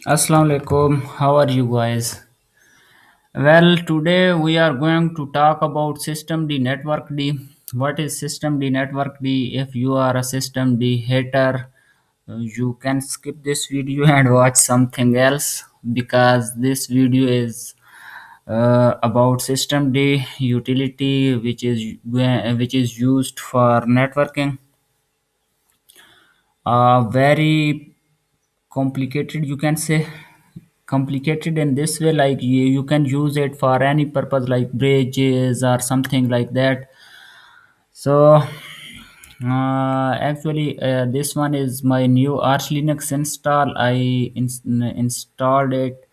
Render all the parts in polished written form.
Assalamu alaikum. How are you guys? Well, today we are going to talk about System D Network D. What is System D Network D? If you are a System D hater, you can skip this video and watch something else because this video is about System D utility, which is used for networking. Very complicated, you can say complicated in this way, like you can use it for any purpose like bridges or something like that. So actually this one is my new arch linux install. Installed it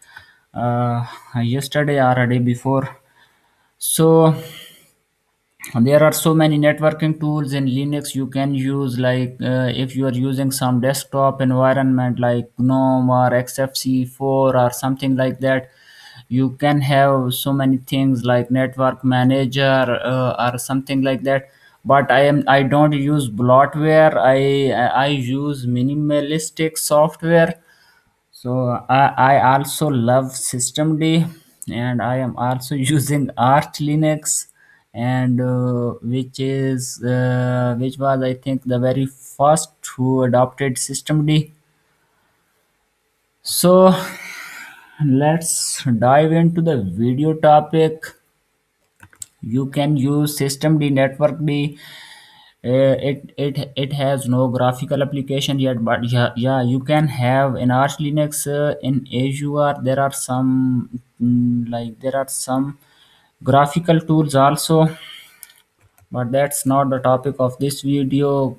yesterday or a day before. So there are so many networking tools in linux you can use, like if you are using some desktop environment like gnome or xfc4 or something like that, you can have so many things like network manager or something like that. But I don't use bloatware. I use minimalistic software. So I also love systemd, and I am also using arch linux, and which was, I think, the very first who adopted systemd. So let's dive into the video topic. You can use systemd networkd. It has no graphical application yet, but yeah, you can have in arch linux. In azure there are some graphical tools also, but that's not the topic of this video.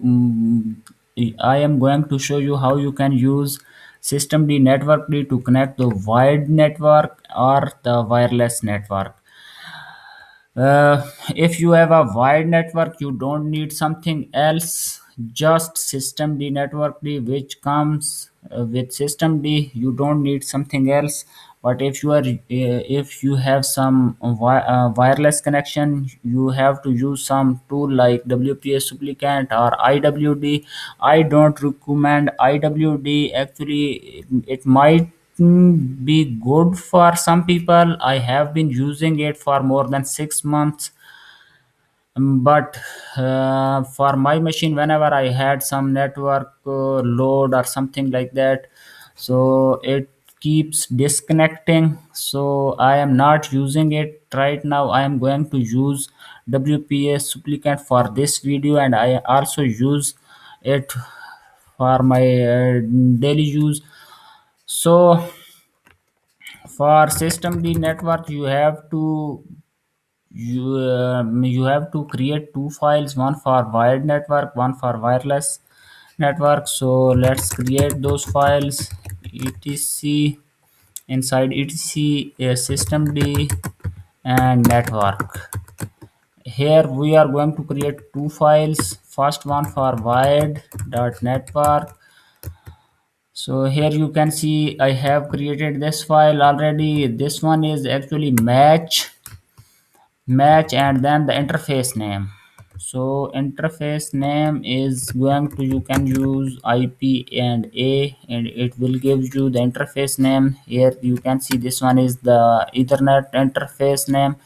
I am going to show you how you can use systemd networkd to connect the wired network or the wireless network. If you have a wide network, you don't need something else. Just system D network D, which comes with system D. You don't need something else. But if you have some wireless connection, you have to use some tool like WPS supplicant or IWD. I don't recommend IWD. Actually, it might be good for some people. I have been using it for more than 6 months. But for my machine, whenever I had some network load or something like that, so it keeps disconnecting. So I am not using it right now. I am going to use WPS supplicant for this video, and I also use it for my daily use. So for system D network, you have to create two files, one for wired network, one for wireless network. So let's create those files. etc Inside etc system D and network. Here we are going to create two files. First one for wired dot network. So here you can see I have created this file already. This one is actually match and then the interface name. So interface name is going to, you can use ip and a, and it will give you the interface name. Here you can see this one is the ethernet interface name.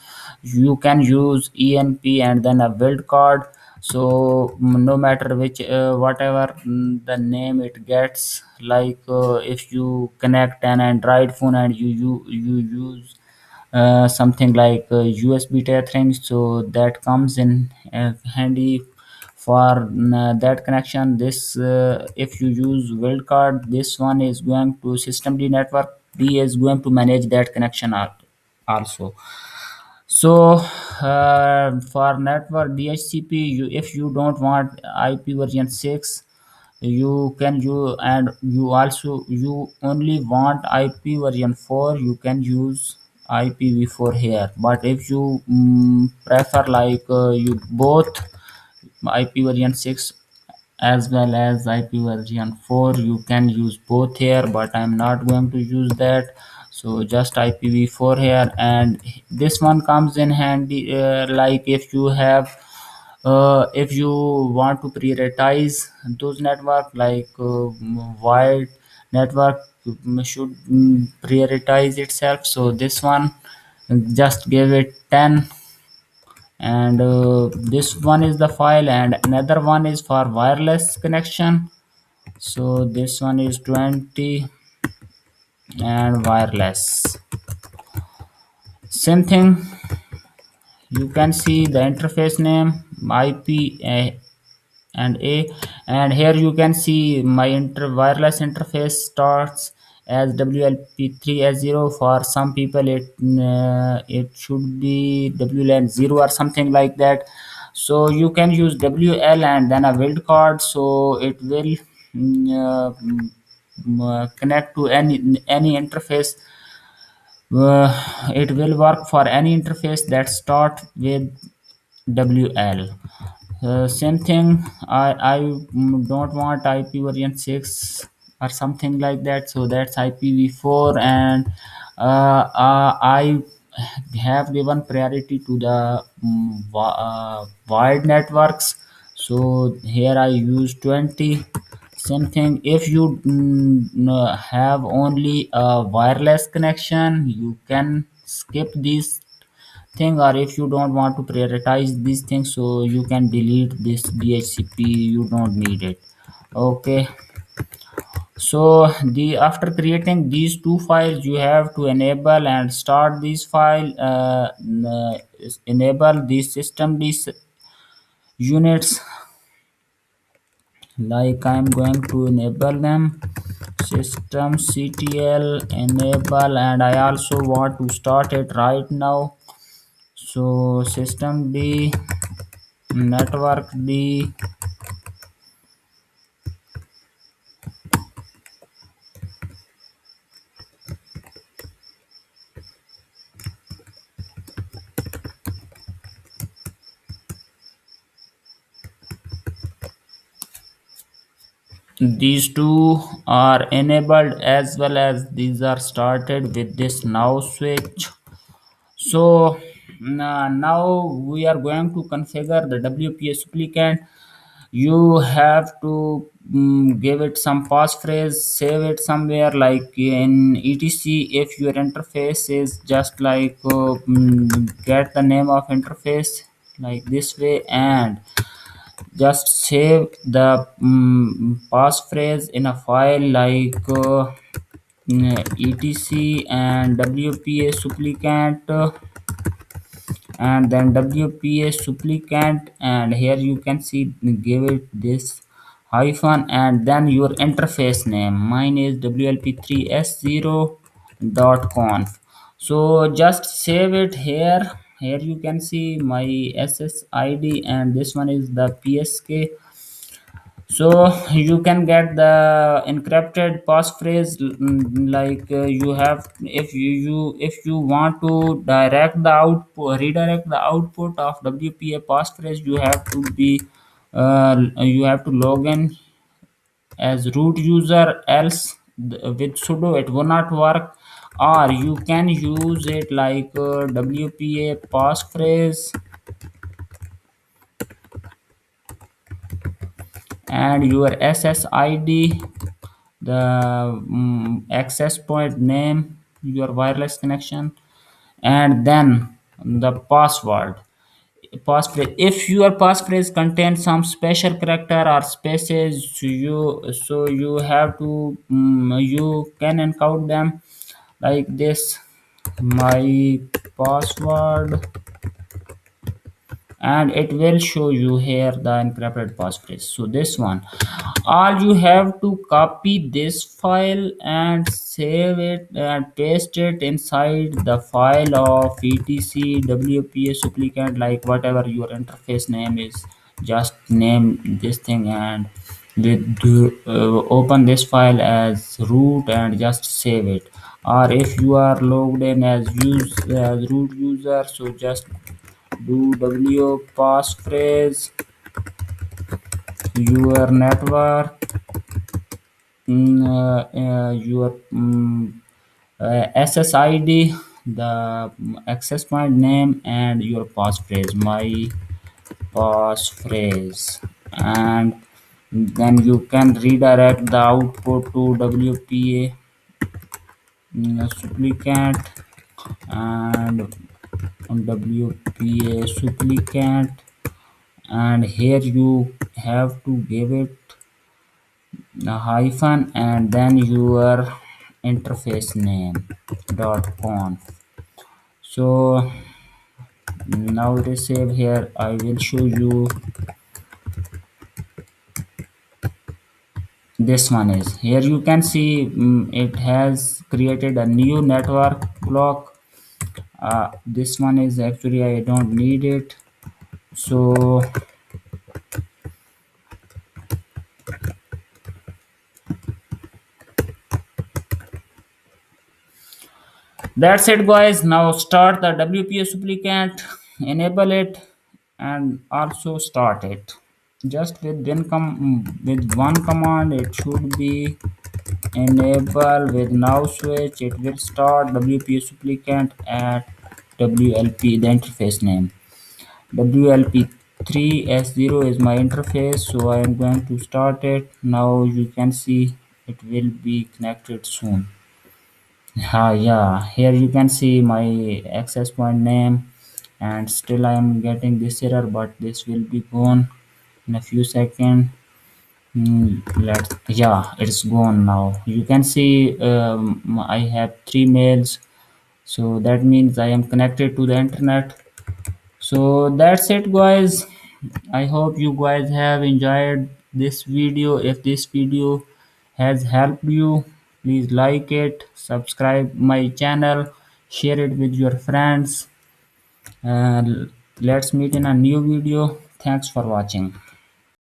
You can use enp and then a build card. So no matter which whatever the name it gets, like if you connect an android phone and you use something like USB tethering, so that comes in handy for that connection. This if you use wildcard, this one is going to system D network. D is going to manage that connection also. So for network DHCP, if you don't want IP version 6, you can you and you also you only want IP version 4, you can use IPv4 here. But if you prefer like you both IP version 6 as well as IP version 4, you can use both here, but I'm not going to use that. So just IPv4 here, and this one comes in handy like if you want to prioritize those network like wired network should prioritize itself. So this one just give it 10, and this one is the file, and another one is for wireless connection. So this one is 20 and wireless. Same thing, you can see the interface name IP and A, and here you can see my wireless interface starts as WLP3S0. For some people it should be WLAN 0 or something like that. So you can use WL and then a wildcard, so it will connect to any interface. It will work for any interface that start with WL. Same thing, I don't want IP version 6 or something like that, so that's IPv4, and I have given priority to the wide networks. So here I use 20. Same thing, if you have only a wireless connection, you can skip this thing, or if you don't want to prioritize these things, so you can delete this DHCP, you don't need it. Okay, so the after creating these two files, you have to enable and start this file, enable these system, these units, like I'm going to enable them, systemctl enable, and I also want to start it right now. So system D, network D, these two are enabled, as well as these are started with this now switch. So now we are going to configure the WPA supplicant. You have to give it some passphrase, save it somewhere like in etc. If your interface is just like get the name of interface like this way, and just save the passphrase in a file like etc and WPA supplicant, and then WPA supplicant, and here you can see give it this hyphen, and then your interface name. Mine is WLP3S0.conf. So just save it here. Here you can see my SSID, and this one is the PSK. So you can get the encrypted passphrase, like you have, if you want to direct the output, redirect the output of WPA passphrase, you have to be you have to log in as root user, else with sudo it will not work. Or you can use it like WPA passphrase and your SSID, the access point name, your wireless connection, and then the passphrase. If your passphrase contains some special character or spaces, you have to you can encode them like this: my password, and it will show you here the encrypted passphrase. So this one, all you have to copy this file and save it and paste it inside the file of etc WPA supplicant, like whatever your interface name is, just name this thing, and open this file as root and just save it. Or if you are logged in as root user, so just do w passphrase your network, your SSID, the access point name, and your passphrase, my passphrase, and Then you can redirect the output to WPA supplicant and WPA supplicant, and here you have to give it a hyphen and then your interface name .conf. So now receive here I will show you. This one is here, you can see it has created a new network block. This one is actually I don't need it. So that's it guys. Now start the WPA supplicant, enable it, and also start it. Just with one command it should be enable. With now switch it will start WPA supplicant at WLP, the interface name. WLP3S0 is my interface, so I am going to start it. Now you can see it will be connected soon. Yeah, here you can see my access point name, and still I am getting this error, but this will be gone in a few seconds. Let's, yeah, it's gone now. You can see I have 3 mails, so that means I am connected to the internet. So that's it guys. I hope you guys have enjoyed this video. If this video has helped you, please like it, subscribe my channel, share it with your friends, and let's meet in a new video. Thanks for watching.